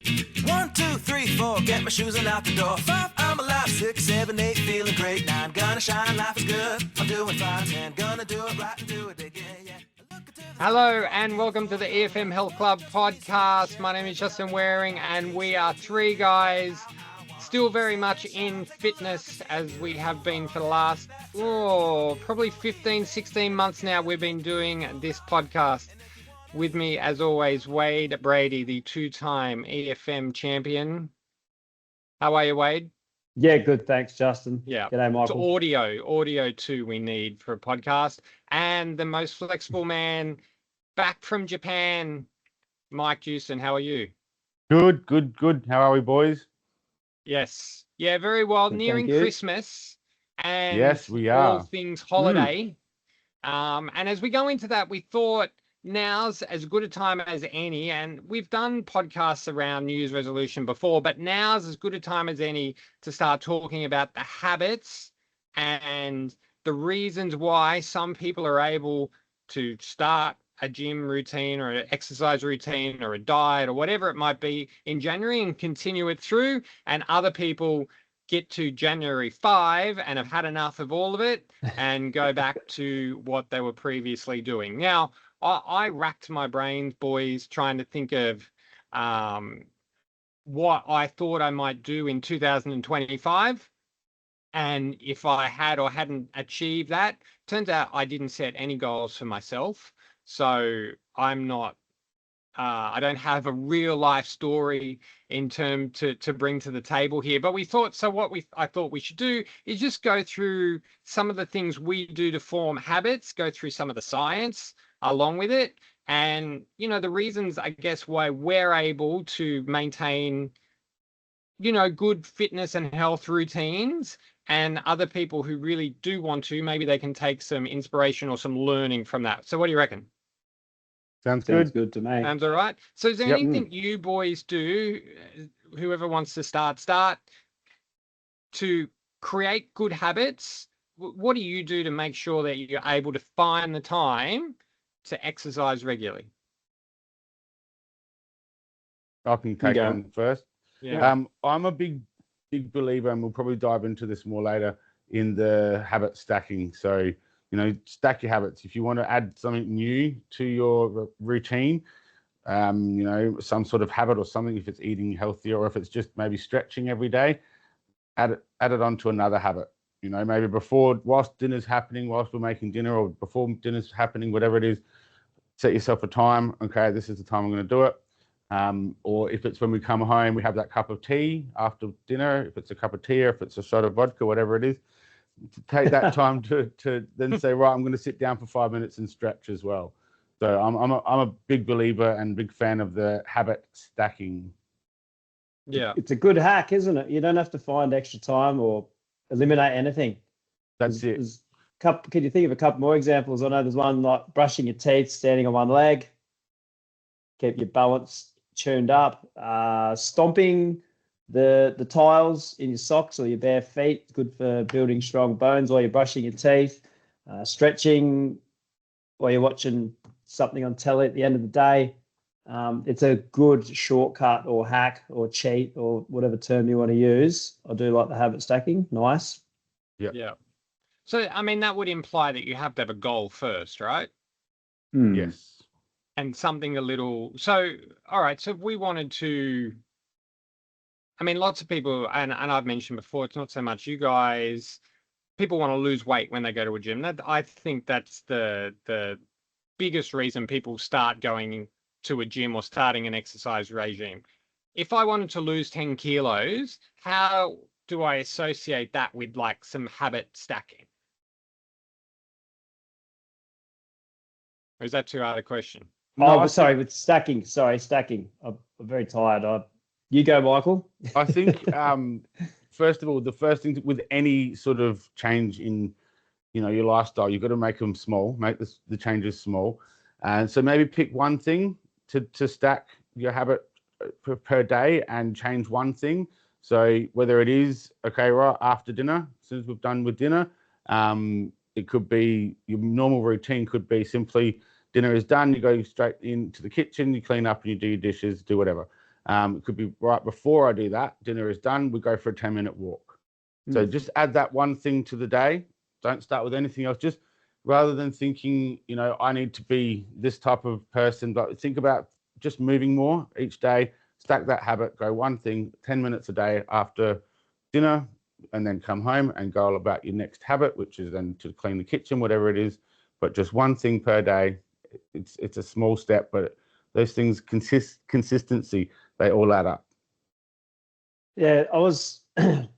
1, 2, 3, 4, get my shoes and out the door. 5, I'm alive. 6, 7, 8, feeling great. 9, gonna shine, life is good. I'm doing fine. 10, gonna do it right and do it again, yeah. Hello and welcome to the EFM Health Club Podcast. My name is Justin Waring and we are three guys still very much in fitness as we have been for the last, probably 15, 16 months now. We've been doing this podcast. With me, as always, Wade Brady, the two-time EFM champion. How are you, Wade? Yeah, good. Thanks, Justin. Yeah. G'day, Michael. It's audio too we need for a podcast. And the most flexible man back from Japan, Mike Houston. How are you? Good. How are we, boys? Yes. Yeah, very well. Good, nearing Christmas. And yes, we all are. things holiday. And as we go into that, we thought now's as good a time as any, and we've done podcasts around New Year's resolution before, but now's as good a time as any to start talking about the habits and the reasons why some people are able to start a gym routine or an exercise routine or a diet or whatever it might be in January and continue it through, and other people get to January 5 and have had enough of all of it and go back to what they were previously doing. Now, I racked my brains, boys, trying to think of what I thought I might do in 2025. And if I had or hadn't achieved that, turns out I didn't set any goals for myself. So I'm not, I don't have a real life story in term to bring to the table here. But we thought, I thought we should do is just go through some of the things we do to form habits, go through some of the science along with it, and the reasons, I guess, why we're able to maintain good fitness and health routines, and other people who really do want to, maybe they can take some inspiration or some learning from that. So what do you reckon? Sounds good to me. Sounds all right. So is there anything you boys do, whoever wants to start to create good habits? What do you do to make sure that you're able to find the time to exercise regularly? I can take on first. Yeah. I'm a big believer, and we'll probably dive into this more later, in the habit stacking. So, stack your habits. If you want to add something new to your routine, some sort of habit or something, if it's eating healthier or if it's just maybe stretching every day, add it onto another habit. Maybe whilst dinner's happening, whilst we're making dinner, or before dinner's happening, whatever it is, set yourself a time. Okay, this is the time I'm going to do it. Or if it's when we come home, we have that cup of tea after dinner, if it's a cup of tea or if it's a shot of vodka, whatever it is, to take that time to then say, right, I'm going to sit down for 5 minutes and stretch as well. So I'm a big believer and big fan of the habit stacking. Yeah. It's a good hack, isn't it? You don't have to find extra time or eliminate anything. That's it. Can you think of a couple more examples? I know there's one like brushing your teeth, standing on one leg, keep your balance tuned up, stomping the tiles in your socks or your bare feet, good for building strong bones while you're brushing your teeth, stretching while you're watching something on telly at the end of the day. It's a good shortcut or hack or cheat or whatever term you want to use. I do like the habit stacking. Nice. Yeah. So, I mean, that would imply that you have to have a goal first, right? Yes. And something a little, so, all right. So if we wanted to, I mean, lots of people, and I've mentioned before, it's not so much you guys, people want to lose weight when they go to a gym. I think that's the biggest reason people start going to a gym or starting an exercise regime. If I wanted to lose 10 kilos, how do I associate that with like some habit stacking? Or is that too hard a question? Sorry, with stacking. Stacking. I'm very tired. You go, Michael. I think, first of all, the first thing with any sort of change in, your lifestyle, you've got to make them small, make the changes small. And so maybe pick one thing to stack your habit per day and change one thing. So whether it is, okay, right after dinner, as soon as we've done with dinner, it could be your normal routine could be simply dinner is done, you go straight into the kitchen, you clean up and you do your dishes, do whatever. It could be right before I do that. Dinner is done. We go for a 10-minute walk. So just add that one thing to the day. Don't start with anything else. Just rather than thinking, I need to be this type of person, but think about just moving more each day. Stack that habit. Go one thing, 10 minutes a day after dinner, and then come home and go about your next habit, which is then to clean the kitchen, whatever it is. But just one thing per day. It's a small step, but those things consistency, they all add up. Yeah, I was going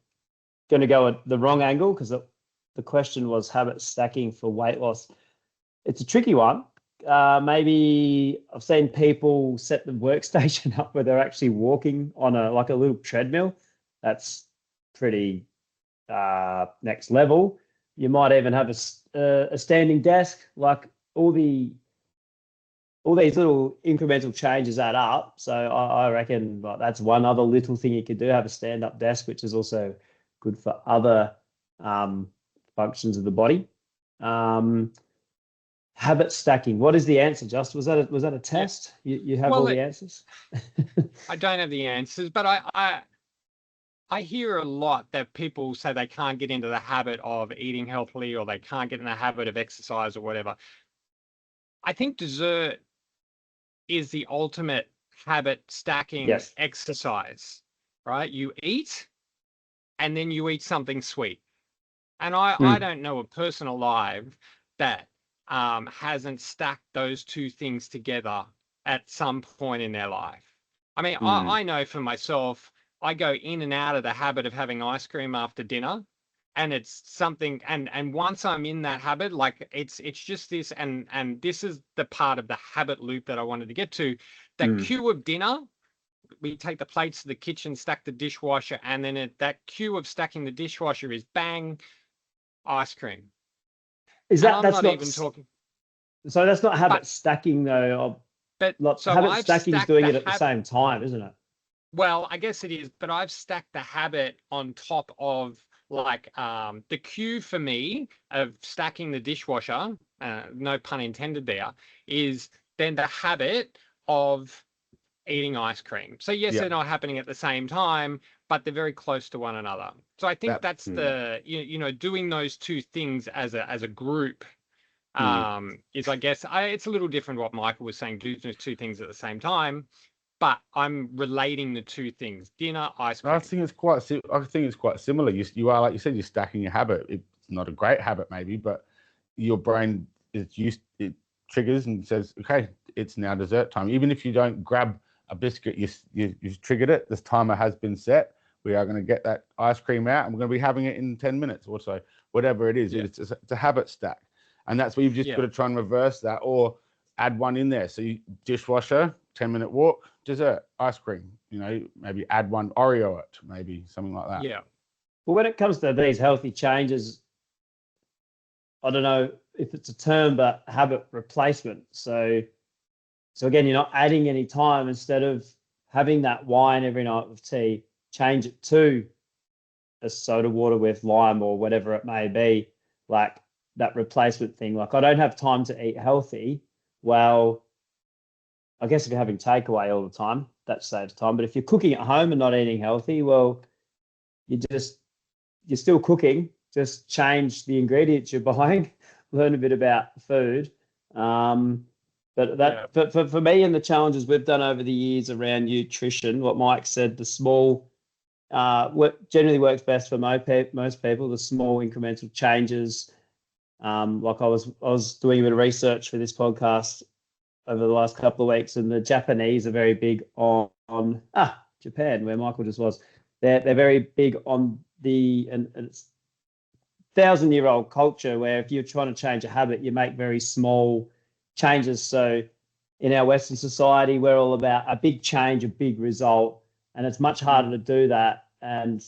to go at the wrong angle because the question was habit stacking for weight loss. It's a tricky one. Maybe I've seen people set the workstation up where they're actually walking on a little treadmill. That's pretty next level. You might even have a standing desk. Like all these little incremental changes add up. So I reckon that's one other little thing you could do. Have a stand-up desk, which is also good for other functions of the body. Habit stacking. What is the answer, Just? Was that a test? You have all the answers? I don't have the answers, but I hear a lot that people say they can't get into the habit of eating healthily, or they can't get in the habit of exercise or whatever. I think dessert is the ultimate habit stacking exercise, right? You eat and then you eat something sweet. And I don't know a person alive that hasn't stacked those two things together at some point in their life. I mean, I know for myself, I go in and out of the habit of having ice cream after dinner, and it's something, and once I'm in that habit, like it's just this, and this is the part of the habit loop that I wanted to get to. That queue of dinner, we take the plates to the kitchen, stack the dishwasher, and then that queue of stacking the dishwasher is bang, ice cream. Is that that's not even talking? So that's not habit stacking though. So habit stacking is doing it at the same time, isn't it? Well, I guess it is, but I've stacked the habit on top of the cue for me of stacking the dishwasher, no pun intended there, is then the habit of eating ice cream. So yes, they're not happening at the same time, but they're very close to one another. So I think that's the, doing those two things as a group is, I guess, it's a little different what Michael was saying, do those two things at the same time. But I'm relating the two things: dinner, ice cream. I think it's quite similar. You are, like you said, you're stacking a habit. It's not a great habit, maybe, but your brain it triggers and says, "Okay, it's now dessert time." Even if you don't grab a biscuit, you've triggered it. This timer has been set. We are going to get that ice cream out, and we're going to be having it in 10 minutes or so. Whatever it is, it's a habit stack, and that's where you've just got to try and reverse that, or add one in there. So dishwasher, 10-minute walk, dessert, ice cream, maybe add one Oreo it, maybe something like that. Yeah. Well, when it comes to these healthy changes, I don't know if it's a term, but habit replacement. So again, you're not adding any time. Instead of having that wine every night with tea, change it to a soda water with lime or whatever it may be, like that replacement thing. Like, I don't have time to eat healthy. Well, I guess if you're having takeaway all the time, that saves time. But if you're cooking at home and not eating healthy, well, you're still cooking. Just change the ingredients you're buying, learn a bit about food. But for me, and the challenges we've done over the years around nutrition, what Mike said, the small generally works best for most people. The small incremental changes. Like I was doing a bit of research for this podcast over the last couple of weeks, and the Japanese are very big on Japan, where Michael just was. They're very big on and it's 1,000-year-old culture where if you're trying to change a habit, you make very small changes. So in our Western society, we're all about a big change, a big result, and it's much harder to do that. And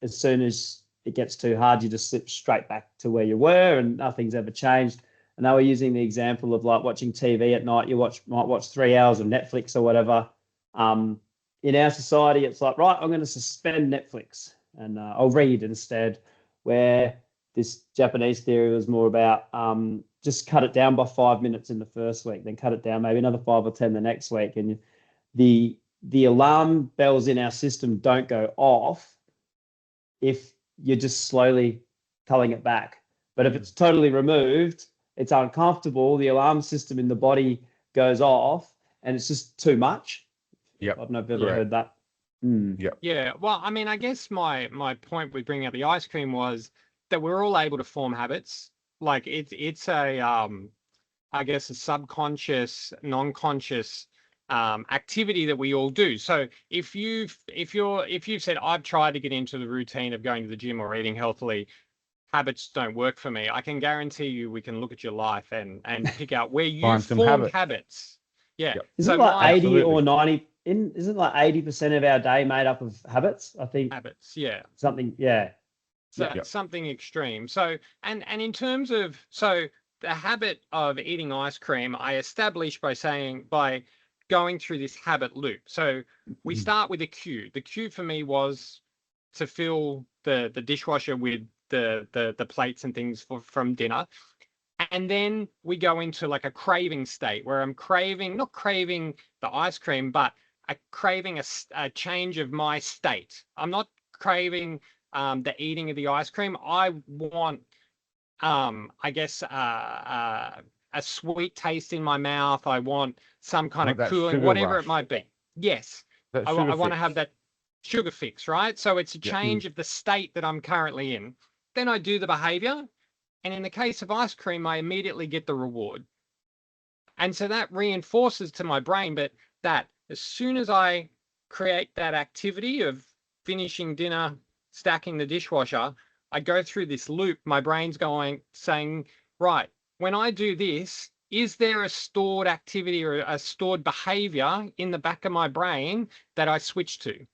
as soon as it gets too hard, you just slip straight back to where you were and nothing's ever changed. And they were using the example of like watching TV at night. You might watch 3 hours of Netflix or whatever. In our society, it's like, right, I'm going to suspend Netflix and I'll read instead, where this Japanese theory was more about just cut it down by 5 minutes in the first week, then cut it down maybe another 5 or 10 the next week. And the the alarm bells in our system don't go off if you're just slowly culling it back. But if it's totally removed, it's uncomfortable, the alarm system in the body goes off, and it's just too much. Yep. I don't know if you've ever heard that. Yep. Yeah. Well, I mean, I guess my point with bringing up the ice cream was that we're all able to form habits. Like it's a I guess a subconscious, non-conscious activity that we all do. So if you've said, I've tried to get into the routine of going to the gym or eating healthily, habits don't work for me, I can guarantee you we can look at your life and pick out where you formed habits. Yeah. Yep. Isn't it like 80 or 90? Isn't like 80% of our day made up of habits? I think habits. Yeah. Something. Yeah. So something extreme. So and in terms of the habit of eating ice cream, I established by going through this habit loop. So we start with a cue. The cue for me was to fill the dishwasher with the plates and things from dinner. And then we go into like a craving state where I'm not craving the ice cream, but craving a change of my state. I'm not craving the eating of the ice cream. I want, I guess, a sweet taste in my mouth. I want some kind of cooling, whatever it might be. Yes, I want to have that sugar fix, right? So it's a change of the state that I'm currently in. Then I do the behavior. And in the case of ice cream, I immediately get the reward. And so that reinforces to my brain, but that as soon as I create that activity of finishing dinner, stacking the dishwasher, I go through this loop. My brain's saying, right, when I do this, is there a stored activity or a stored behavior in the back of my brain that I switch to?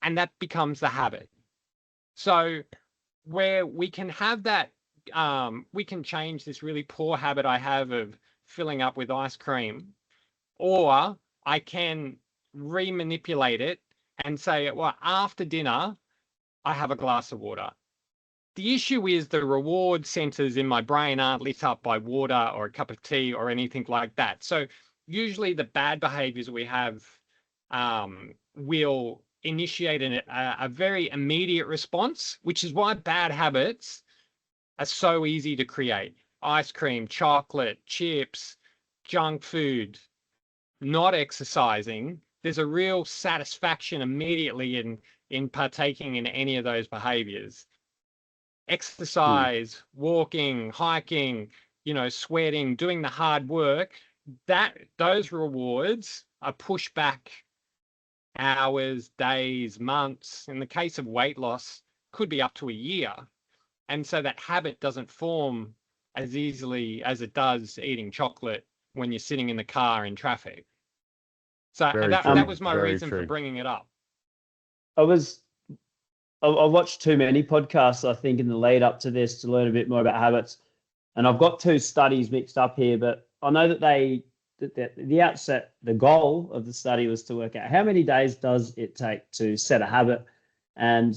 And that becomes the habit. So where we can have that, we can change this really poor habit I have of filling up with ice cream, or I can re-manipulate it and say, well, after dinner, I have a glass of water. The issue is the reward centers in my brain aren't lit up by water or a cup of tea or anything like that. So usually the bad behaviors we have will initiate a very immediate response, which is why bad habits are so easy to create. Ice cream, chocolate, chips, junk food, not exercising. There's a real satisfaction immediately in partaking in any of those behaviors. Exercise, walking, hiking, sweating, doing the hard work, those rewards are pushed back hours, days, months. In the case of weight loss, could be up to a year. And so that habit doesn't form as easily as it does eating chocolate when you're sitting in the car in traffic. So that was my reason for bringing it up. I watched too many podcasts, I think, in the lead up to this to learn a bit more about habits. And I've got two studies mixed up here, but I know that the outset, the goal of the study was to work out how many days does it take to set a habit. And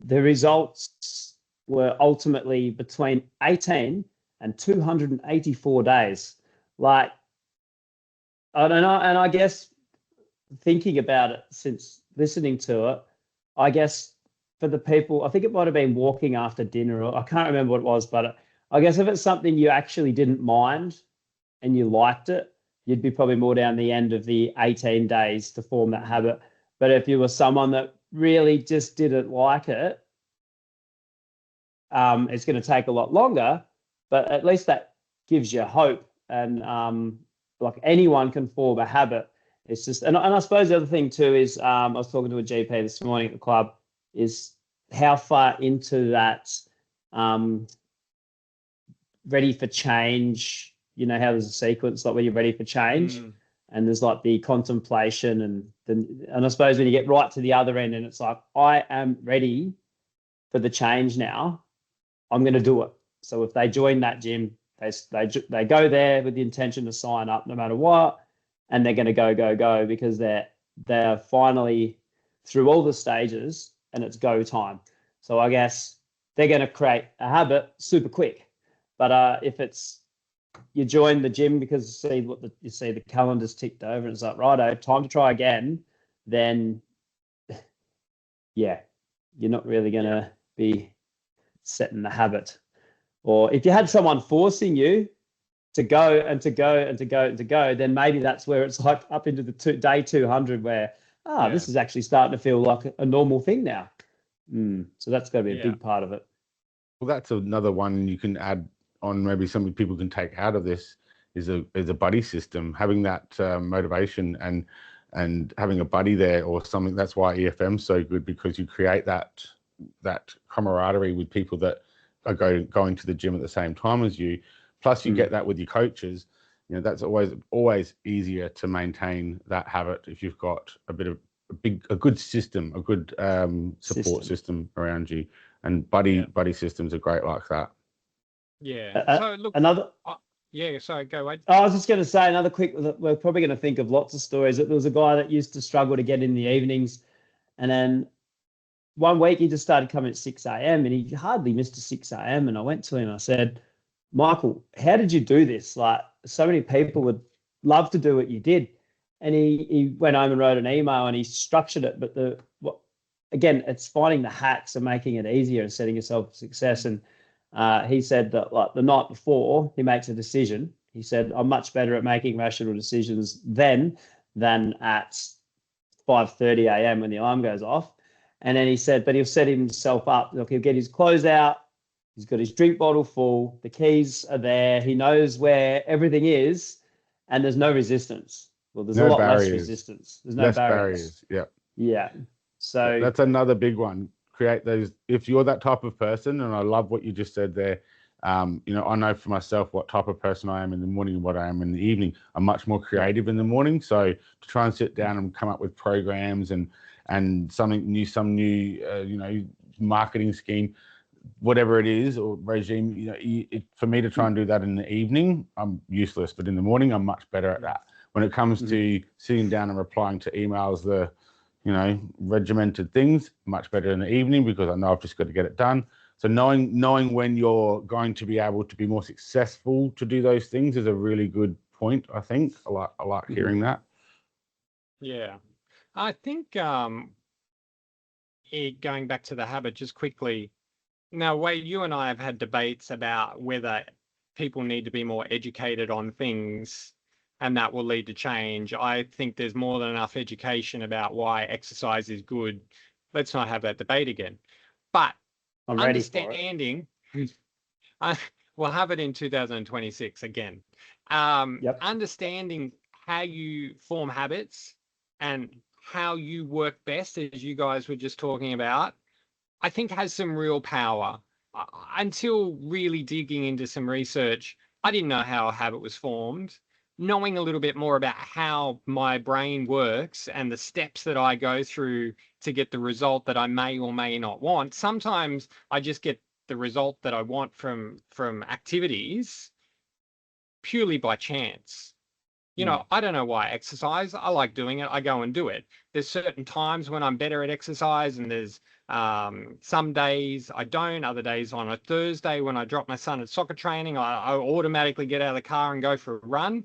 the results were ultimately between 18 and 284 days. Like, I don't know. And I guess thinking about it since listening to it, I guess for the people, I think it might have been walking after dinner, or I can't remember what it was, but I guess if it's something you actually didn't mind and you liked it, you'd be probably more down the end of the 18 days to form that habit. But if you were someone that really just didn't like it, it's going to take a lot longer, but at least that gives you hope. And like anyone can form a habit. It's just, and I suppose the other thing too is, I was talking to a GP this morning at the club, is how far into that ready for change, how there's a sequence like where you're ready for change, and there's like the contemplation, and I suppose when you get right to the other end and it's like, I am ready for the change now, I'm going to do it. So if they join that gym, they go there with the intention to sign up no matter what, and they're going to go because they're finally through all the stages and it's go time. So I guess they're going to create a habit super quick. But if it's you join the gym because you see the calendar's ticked over and it's like, righto, time to try again, then yeah, you're not really going to be setting the habit. Or if you had someone forcing you to go and to go and to go and to go, then maybe that's where it's like up into the day 200 where, this is actually starting to feel like a normal thing now. So that's got to be a big part of it. Well, that's another one you can add on. Maybe something people can take out of this is a buddy system, having that motivation and having a buddy there or something. That's why EFM's so good, because you create that camaraderie with people that are going to the gym at the same time as you. Plus, you get that with your coaches. You know, that's always easier to maintain that habit if you've got a good system, a good support system around you. And buddy systems are great like that. Yeah. So look, sorry, go Wade. I was just going to say another quick. We're probably going to think of lots of stories. There was a guy that used to struggle to get in the evenings, and then one week he just started coming at 6 a.m. and he hardly missed a 6 a.m. And I went to him. I said, Michael, how did you do this? Like, so many people would love to do what you did. And he went home and wrote an email and he structured it. But again, it's finding the hacks and making it easier and setting yourself for success. And he said that like the night before he makes a decision, he said, I'm much better at making rational decisions then than at 5:30 a.m. when the alarm goes off. And then he said, but he'll set himself up. Look, he'll get his clothes out. He's got his drink bottle full. The keys are there. He knows where everything is, and there's no resistance. Well, there's a lot less resistance. There's no barriers. Yeah. So that's another big one. Create those. If you're that type of person, and I love what you just said there. I know for myself what type of person I am in the morning and what I am in the evening. I'm much more creative in the morning. So to try and sit down and come up with programs and some new marketing scheme, whatever it is, or regime, for me to try and do that in the evening, I'm useless. But in the morning, I'm much better at that. When it comes to sitting down and replying to emails, regimented things, much better in the evening because I know I've just got to get it done. So knowing when you're going to be able to be more successful to do those things is a really good point, I think. I like hearing that. Yeah. I think going back to the habit just quickly. Now, Wade, you and I have had debates about whether people need to be more educated on things and that will lead to change. I think there's more than enough education about why exercise is good. Let's not have that debate again. But I'm ready for it. We'll have it in 2026 again. Understanding how you form habits and how you work best, as you guys were just talking about, I think has some real power. Until really digging into some research, I didn't know how a habit was formed. Knowing a little bit more about how my brain works and the steps that I go through to get the result that I may or may not want. Sometimes I just get the result that I want from activities purely by chance. I don't know why I exercise. I like doing it. I go and do it. There's certain times when I'm better at exercise, and there's some days I don't. Other days, on a Thursday when I drop my son at soccer training, I automatically get out of the car and go for a run.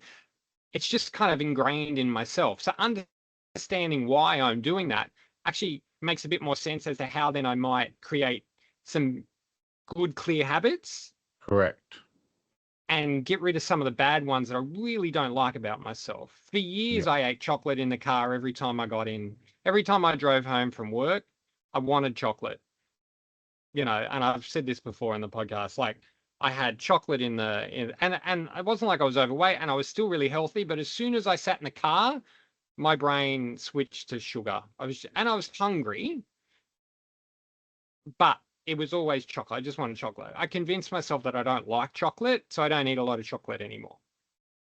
It's just kind of ingrained in myself. So understanding why I'm doing that actually makes a bit more sense as to how then I might create some good, clear habits. Correct. And get rid of some of the bad ones that I really don't like about myself. For years, I ate chocolate in the car every time I got in. Every time I drove home from work, I wanted chocolate. And I've said this before in the podcast, like I had chocolate and it wasn't like I was overweight and I was still really healthy, but as soon as I sat in the car, my brain switched to sugar. I was hungry, but it was always chocolate. I just wanted chocolate. I convinced myself that I don't like chocolate, so I don't eat a lot of chocolate anymore.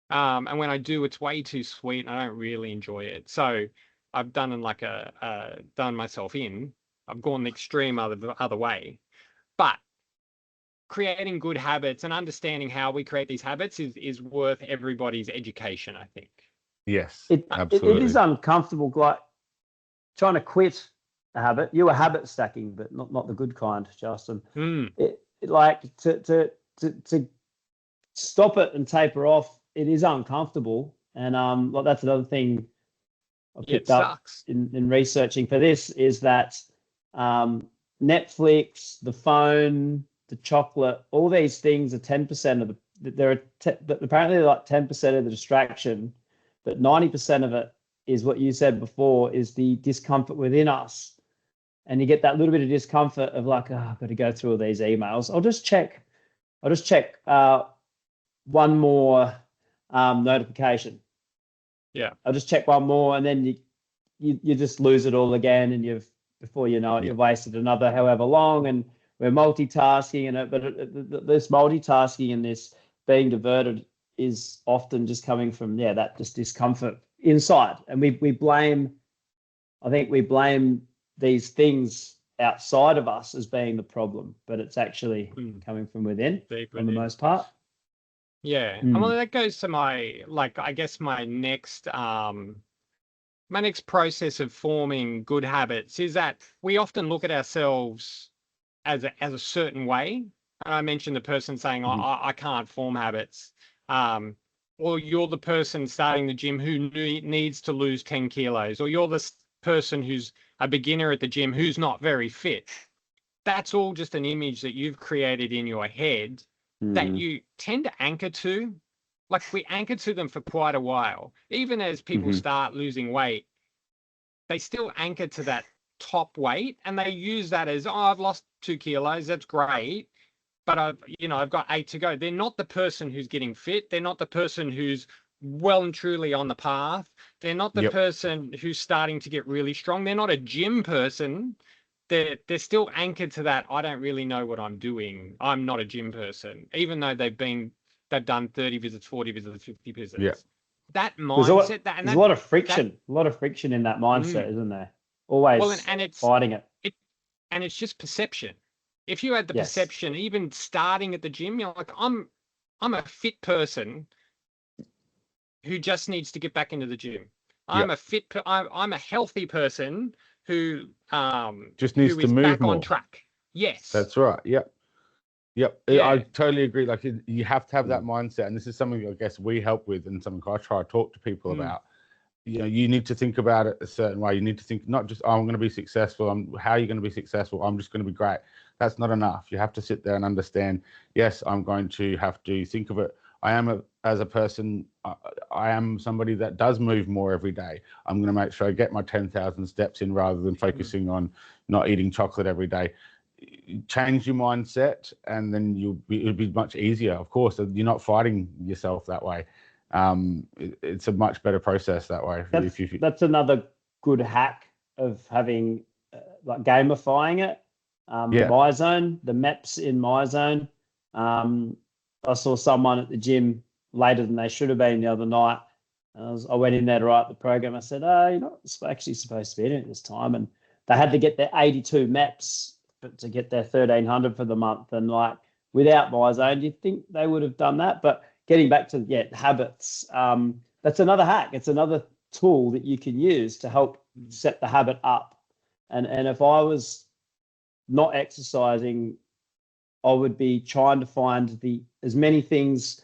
And when I do, it's way too sweet and I don't really enjoy it. So I've done done myself in. I've gone the extreme other way. But creating good habits and understanding how we create these habits is worth everybody's education, I think. Yes, It absolutely. is uncomfortable, like trying to quit a habit. You were habit stacking, but not the good kind, Justin. Like to stop it and taper off, it is uncomfortable. And like that's another thing I It picked up sucks. in researching for this is that Netflix, the phone, the chocolate, all these things are 10% of apparently they're like 10% of the distraction, but 90% of it is what you said before, is the discomfort within us. And you get that little bit of discomfort of like, oh, I've got to go through all these emails. I'll just check one more notification. Yeah. I'll just check one more, and then you just lose it all again, and before you know it, you've wasted another however long. And we're multitasking, but this multitasking and this being diverted is often just coming from that just discomfort inside, and we blame. I think we blame these things outside of us as being the problem, but it's actually coming from within for the most part. Yeah. And well, that goes to my next process of forming good habits is that we often look at ourselves as a certain way. And I mentioned the person saying, I can't form habits. Or you're the person starting the gym who needs to lose 10 kilos, or you're the person who's a beginner at the gym who's not very fit. That's all just an image that you've created in your head that you tend to anchor to. Like we anchor to them for quite a while. Even as people start losing weight, they still anchor to that top weight, and they use that as, I've lost 2 kilos. That's great. But I've got 8 to go. They're not the person who's getting fit. They're not the person who's well and truly on the path. They're not the person who's starting to get really strong. They're not a gym person. They're still anchored to that. I don't really know what I'm doing. I'm not a gym person, even though they've done 30 visits, 40 visits, 50 visits. Yeah. That mindset, there's a lot of friction in that mindset, isn't there? Always fighting it. And it's just perception. If you had the perception, even starting at the gym, you're like, I'm a fit person who just needs to get back into the gym. I'm a healthy person who just needs to move back more. On track. Yes, that's right. Yep. I totally agree. Like you have to have that mindset, and this is something I guess we help with, and something I try to talk to people about. You need to think about it a certain way. You need to think not just, I'm going to be successful. How are you going to be successful? I'm just going to be great. That's not enough. You have to sit there and understand, yes, I'm going to have to think of it. As a person, I am somebody that does move more every day. I'm going to make sure I get my 10,000 steps in rather than focusing on not eating chocolate every day. Change your mindset, and then it'll be much easier. Of course, you're not fighting yourself that way. It's a much better process that way. That's another good hack of having like gamifying it. MyZone, the maps in MyZone. I saw someone at the gym later than they should have been the other night. I went in there to write the program. I said, you're not actually supposed to be in it this time. And they had to get their 82 maps to get their 1,300 for the month. And like without MyZone, do you think they would have done that? But getting back to habits, that's another hack. It's another tool that you can use to help set the habit up. And if I was not exercising, I would be trying to find as many things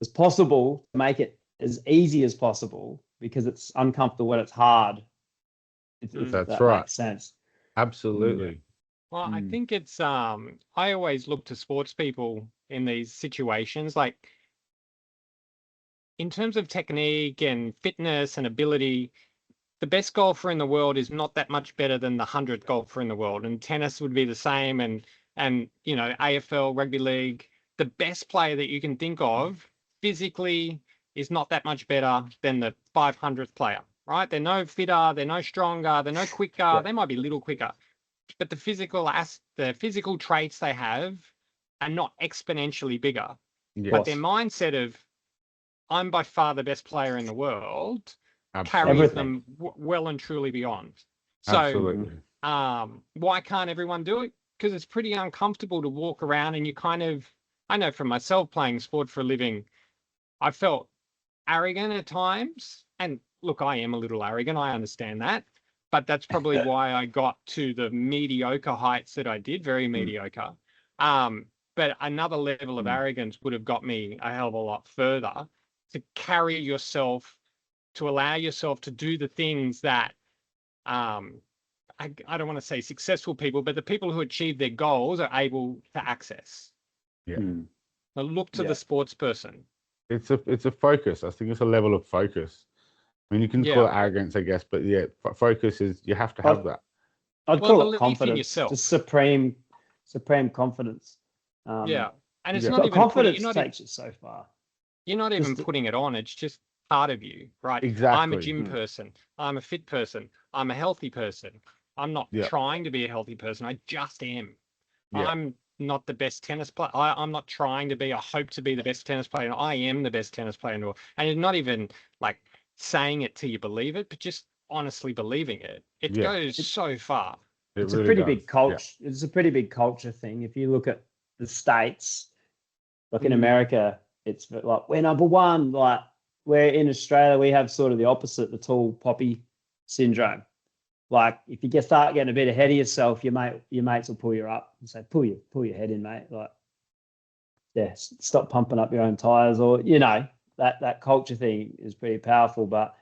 as possible to make it as easy as possible, because it's uncomfortable when it's hard. If that's that right. Makes sense. Absolutely. Well, I think it's I always look to sports people in these situations, like in terms of technique and fitness and ability. The best golfer in the world is not that much better than the 100th golfer in the world, and tennis would be the same. And AFL, rugby league, the best player that you can think of physically is not that much better than the 500th player, right? They're no fitter, they're no stronger, they're no quicker. They might be a little quicker, but the physical traits they have are not exponentially bigger. Yes. But their mindset of, I'm by far the best player in the world, Absolutely. carries them well and truly beyond. So, absolutely. Why can't everyone do it? Because it's pretty uncomfortable to walk around, and I know from myself playing sport for a living, I felt arrogant at times. And look, I am a little arrogant. I understand that. But that's probably why I got to the mediocre heights that I did, very mediocre. But But another level of arrogance would have got me a hell of a lot further, to carry yourself, to allow yourself to do the things that, I don't want to say successful people, but the people who achieve their goals are able to access. Yeah. Now look to the sports person. It's a focus. I think it's a level of focus. I mean, you can call it arrogance, I guess, but yeah, focus is, you have to have that. I'd Well, call belief it in confidence, yourself. just supreme confidence. And it's Yeah. not even confidence takes it so far. You're not even Just- putting it on. It's just part of you, right? Exactly. I'm a gym person. I'm a fit person. I'm a healthy person. I'm not trying to be a healthy person. I just am. Yeah. I'm not the best tennis player. I'm not trying to be. I hope to be the best tennis player. I am the best tennis player in the world. And you're not even like saying it till you believe it, but just honestly believing it. It goes so far. It's really a pretty does. big culture. Yeah. It's a pretty big culture thing. If you look at the States, like in America, it's like we're number one. Like where in Australia, we have sort of the opposite, the tall poppy syndrome. Like if you start getting a bit ahead of yourself, your mates will pull you up and say, pull your head in, mate. Like, stop pumping up your own tires, or that culture thing is pretty powerful. But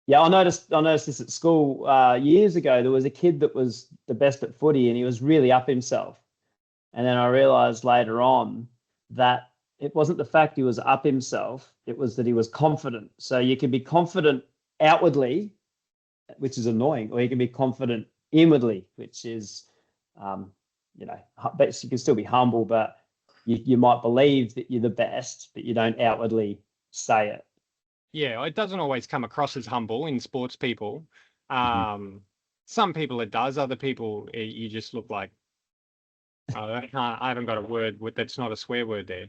yeah, I noticed this at school years ago. There was a kid that was the best at footy, and he was really up himself. And then I realized later on that it wasn't the fact he was up himself; it was that he was confident. So you can be confident outwardly, which is annoying, or you can be confident inwardly, which is, but you can still be humble, but you might believe that you're the best, but you don't outwardly say it. Yeah, it doesn't always come across as humble in sports people. Some people it does. Other people, you just look like, I haven't got a word that's not a swear word there.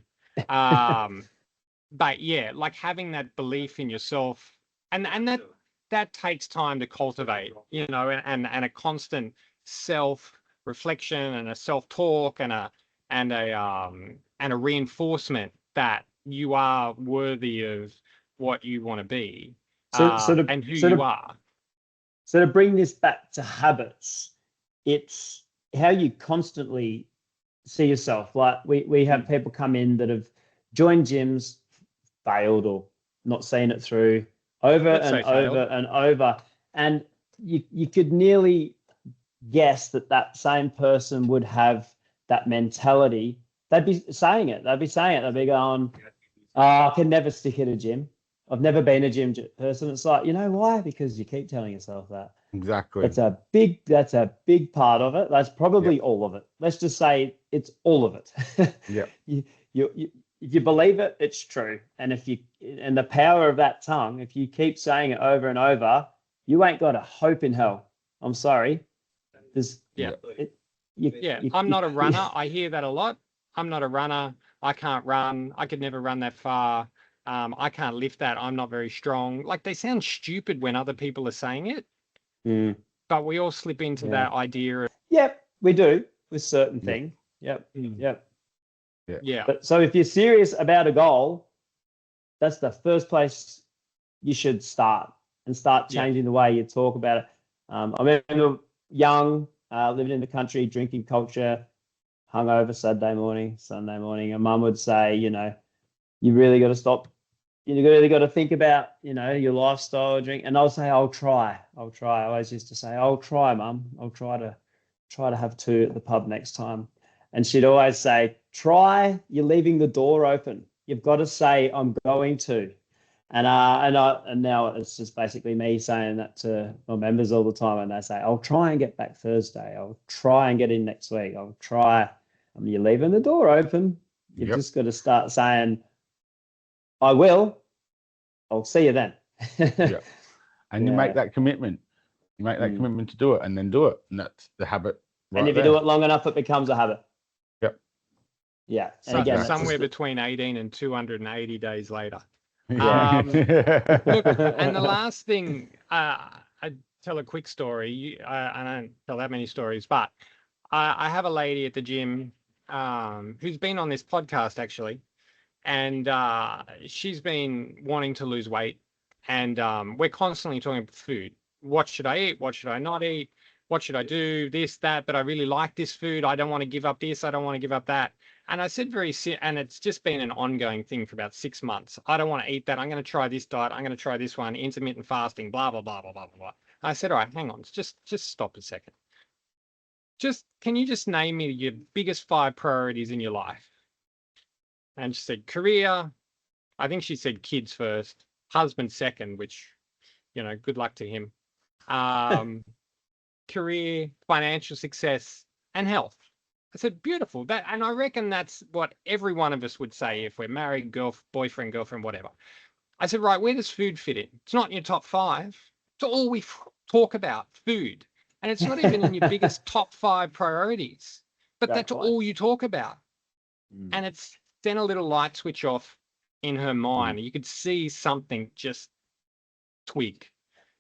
But yeah, like having that belief in yourself, and that takes time to cultivate, and a constant self-reflection and a self-talk and a reinforcement that you are worthy of what you want to be, and who you are. So to bring this back to habits, it's how you constantly see yourself. Like we have people come in that have joined gyms, failed or not seen it through over and over. And you could nearly guess that same person would have that mentality. They'd be saying it. They'd be going, I can never stick at a gym. I've never been a gym person. It's like, you know why? Because you keep telling yourself that. Exactly. That's a big part of it. That's probably all of it. Let's just say it's all of it. Yeah. If you believe it, it's true. And and the power of that tongue, if you keep saying it over and over, you ain't got a hope in hell. I'm sorry. I'm not a runner. I hear that a lot. I'm not a runner. I can't run. I could never run that far. I can't lift that. I'm not very strong. Like they sound stupid when other people are saying it. But we all slip into that idea of. Yep, we do with certain things. Yep. Yeah. But so if you're serious about a goal, that's the first place you should start changing the way you talk about it. I remember young, living in the country, drinking culture, hungover Saturday morning, Sunday morning, and mum would say, you really got to stop. You really got to think about, your lifestyle, drink. And I'll say, I'll try. I always used to say, I'll try, mum. I'll try to have two at the pub next time. And she'd always say, try, you're leaving the door open. You've got to say, I'm going to. And now it's just basically me saying that to my members all the time. And they say, I'll try and get back Thursday. I'll try and get in next week. I'll try. You're leaving the door open. You've just got to start saying, I will. I'll see you then. And you make that commitment. You make that commitment to do it and then do it. And that's the habit. And if you do it long enough, it becomes a habit. Yep. Yeah. So And again, somewhere between 18 and 280 days later. Yeah. Look, and the last thing, I tell a quick story. I don't tell that many stories, but I have a lady at the gym who's been on this podcast actually, and she's been wanting to lose weight, and we're constantly talking about food. What should I eat? What should I not eat? what should I do? This, that, but I really like this food. I don't want to give up this. I don't want to give up that. And I said and it's just been an ongoing thing for about 6 months. I don't want to eat that. I'm going to try this diet. I'm going to try this one, intermittent fasting, blah, blah, blah, blah, blah, blah, blah. I said, all right, hang on, just stop a second. Can you just name me your biggest 5 priorities in your life? And she said, career. I think she said kids first, husband second, which, good luck to him. Career, financial success, and health. I said, beautiful. And I reckon that's what every one of us would say if we're married, boyfriend, girlfriend, whatever. I said, right, where does food fit in? It's not in your top 5. It's all we talk about, food. And it's not even in your biggest top 5 priorities, but that's all you talk about. And it's then a little light switch off in her mind. You could see something just twig.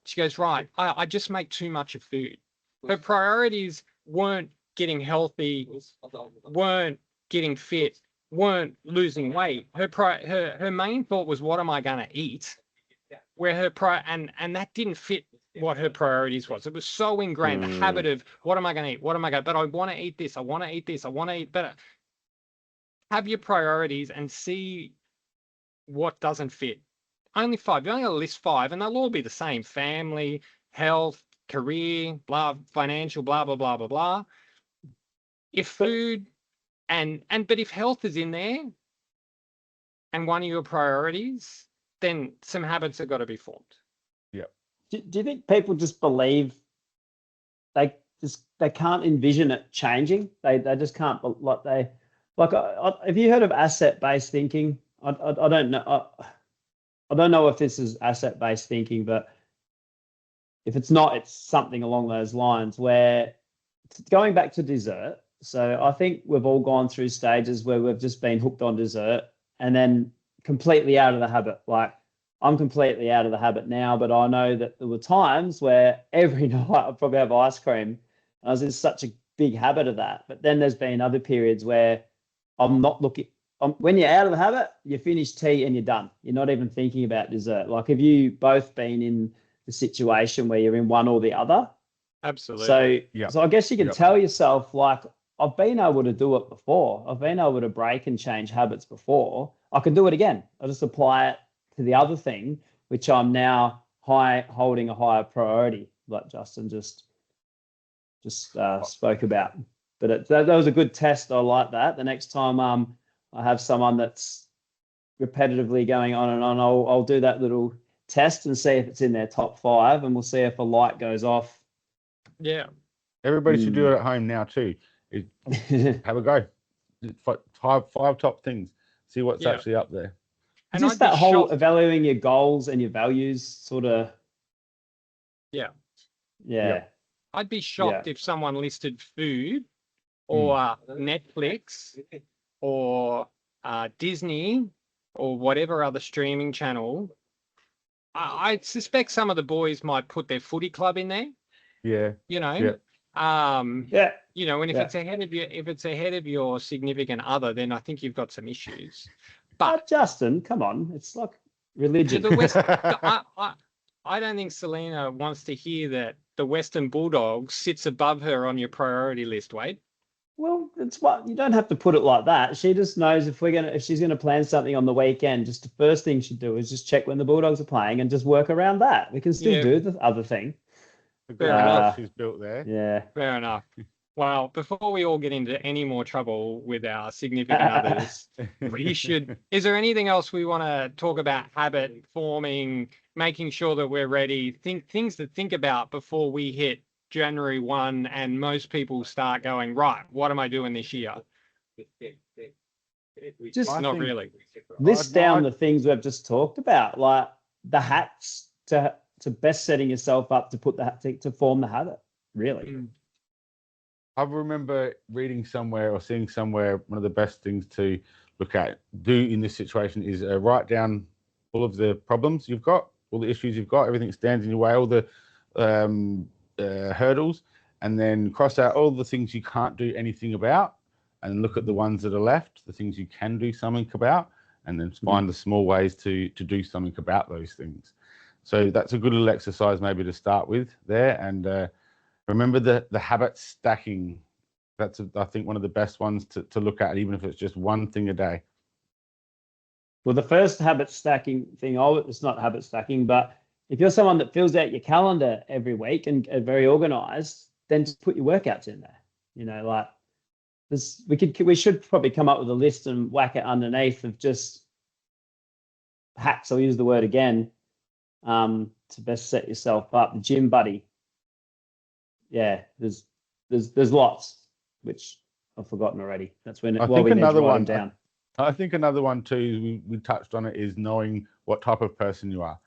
She goes, right, I just make too much of food. Her priorities weren't getting healthy, weren't getting fit, weren't losing weight. Her main thought was, what am I going to eat? Where and that didn't fit what her priorities was. It was so ingrained, the habit of, what am I going to eat? What am I going to, but I want to eat this. I want to eat this. I want to eat better. Have your priorities and see what doesn't fit. Only 5. You only got to list 5 and they'll all be the same. Family, health, career, blah, financial, blah, blah, blah, blah, blah. If food but if health is in there and one of your priorities, then some habits have got to be formed. Yeah. Do you think people just believe they can't envision it changing? They just can't, have you heard of asset-based thinking? I don't know. I don't know if this is asset-based thinking, but if it's not, it's something along those lines where going back to dessert. So I think we've all gone through stages where we've just been hooked on dessert and then completely out of the habit. Like, I'm completely out of the habit now, but I know that there were times where every night I'd probably have ice cream. I was in such a big habit of that. But then there's been other periods where I'm not looking. When you're out of the habit, you finish tea and you're done. You're not even thinking about dessert. Like, have you both been in the situation where you're in one or the other? Absolutely. So I guess you can tell yourself, like, I've been able to do it before. I've been able to break and change habits before. I can do it again. I'll just apply it to the other thing, which I'm now holding a higher priority, like Justin just spoke about. But that was a good test. I like that. The next time I have someone that's repetitively going on and on, I'll do that little test and see if it's in their top 5, and we'll see if a light goes off. Yeah. Everybody should do it at home now too. Have a go. 5 top things. See what's actually up there. And just that whole evaluating your goals and your values sort of. Yeah. I'd be shocked if someone listed food or Netflix or Disney or whatever other streaming channel. I suspect some of the boys might put their footy club in there. Yeah. And if it's ahead of your significant other, then I think you've got some issues. But Justin, come on, it's like religion. I don't think Selena wants to hear that the Western Bulldog sits above her on your priority list, Wade. Well, it's what you don't have to put it like that. She just knows if she's gonna plan something on the weekend, just the first thing she'd do is just check when the Bulldogs are playing and just work around that. We can still do the other thing. Fair enough. She's built there. Yeah. Fair enough. Well, before we all get into any more trouble with our significant others, is there anything else we want to talk about? Habit forming, making sure that we're ready, things to think about before we hit January 1 and most people start going, right, what am I doing this year? Just not really. List down the things we've just talked about, like the hacks to best setting yourself up to put to form the habit, really. I remember reading somewhere or seeing somewhere one of the best things to do in this situation is write down all of the problems you've got, all the issues you've got, everything stands in your way, all the hurdles, and then cross out all the things you can't do anything about, and look at the ones that are left, the things you can do something about, and then find the small ways to do something about those things. So that's a good little exercise maybe to start with there. And Remember the habit stacking. That's, I think, one of the best ones to look at, even if it's just one thing a day. Well, the first habit stacking thing, it's not habit stacking, but if you're someone that fills out your calendar every week and are very organized, then just put your workouts in there. You know, like this, we should probably come up with a list and whack it underneath of just hacks. I'll use the word again, to best set yourself up. The gym buddy. Yeah, there's lots, which I've forgotten already. That's when I we think need to another write one them down. I think another one too, we touched on it, is knowing what type of person you are.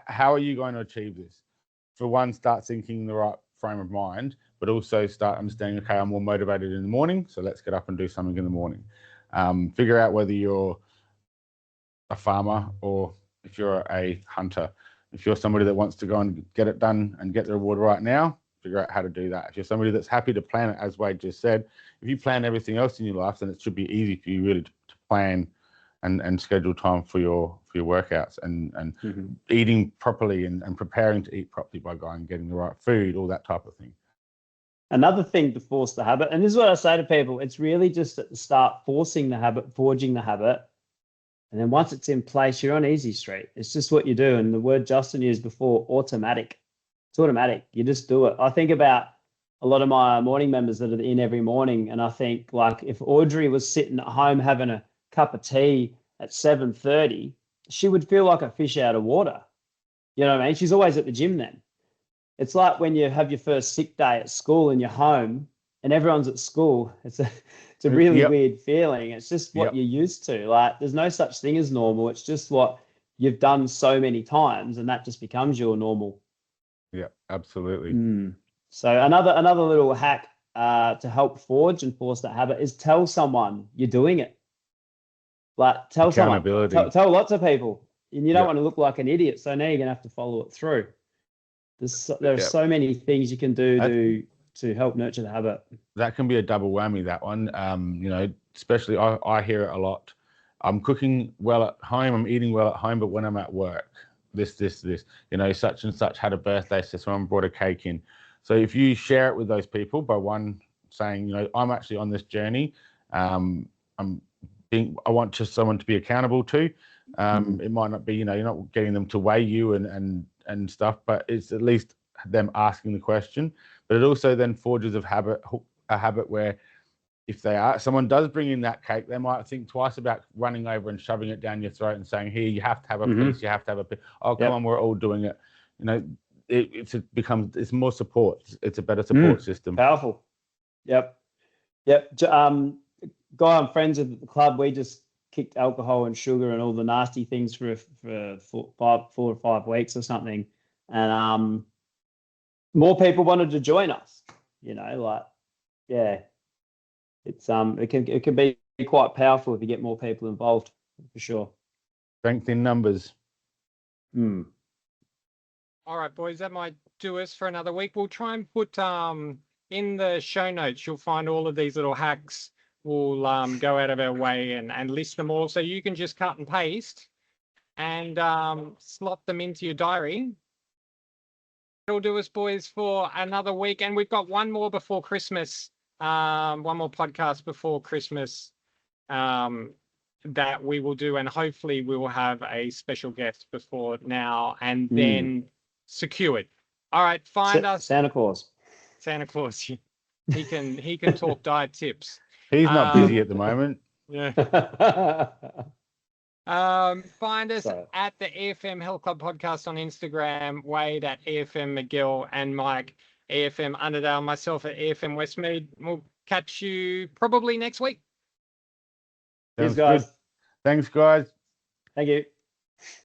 How are you going to achieve this? For one, start thinking the right frame of mind, but also start understanding, okay, I'm more motivated in the morning, so let's get up and do something in the morning. Figure out whether you're a farmer or if you're a hunter. If you're somebody that wants to go and get it done and get the reward right now, figure out how to do that. If you're somebody that's happy to plan it, as Wade just said, if you plan everything else in your life, then it should be easy for you really to plan and schedule time for your workouts and eating properly and preparing to eat properly by going and getting the right food, all that type of thing. Another thing to force the habit, and this is what I say to people, it's really just at the start, forcing the habit, forging the habit. And then once it's in place, you're on easy street. It's just what you do. And the word Justin used before, automatic. It's automatic. You just do it. I think about a lot of my morning members that are in every morning. And I think, like, if Audrey was sitting at home having a cup of tea at 7:30, she would feel like a fish out of water. You know what I mean? She's always at the gym then. It's like when you have your first sick day at school and you're home and everyone's at school. It's a really weird feeling. It's just what you're used to. Like, there's no such thing as normal. It's just what you've done so many times, and that just becomes your normal. Yeah, absolutely. So another little hack to help forge and force that habit is tell someone you're doing it. Like, tell someone, tell lots of people, and you don't want to look like an idiot. So now you're gonna have to follow it through. There are so many things you can do to help nurture the habit. That can be a double whammy, that one. You know, especially I hear it a lot. I'm cooking well at home, I'm eating well at home, but when I'm at work, this, you know, such and such had a birthday, so someone brought a cake in. So if you share it with those people by one saying, you know, I'm actually on this journey, I want someone to be accountable to. It might not be, you know, you're not getting them to weigh you and stuff, but it's at least them asking the question. But it also then forges a habit where if someone does bring in that cake, they might think twice about running over and shoving it down your throat and saying, here, you have to have a piece, you have to have a piece. Oh, come on, we're all doing it. You know, it's more support. It's a better support system. Powerful. Yep. Guy I'm friends with at the club, we just kicked alcohol and sugar and all the nasty things for 4 or 5 weeks or something. And more people wanted to join us, you know, like, yeah, it's it can be quite powerful if you get more people involved, for sure. Strength in numbers. All right, boys, that might do us for another week. We'll try and put in the show notes, you'll find all of these little hacks. We'll go out of our way and list them all, so you can just cut and paste and slot them into your diary. It'll do us, boys, for another week. And we've got one more before Christmas, one more podcast before Christmas that we will do. And hopefully we will have a special guest before now and then secured. All right, find us. Santa Claus. He can talk diet tips. He's not busy at the moment. Yeah. Find us at the EFM Health Club Podcast on Instagram, Wade at EFM McGill, and Mike EFM Underdale, myself at EFM Westmead. We'll catch you probably next week. Cheers, guys. Thanks, guys. Thank you.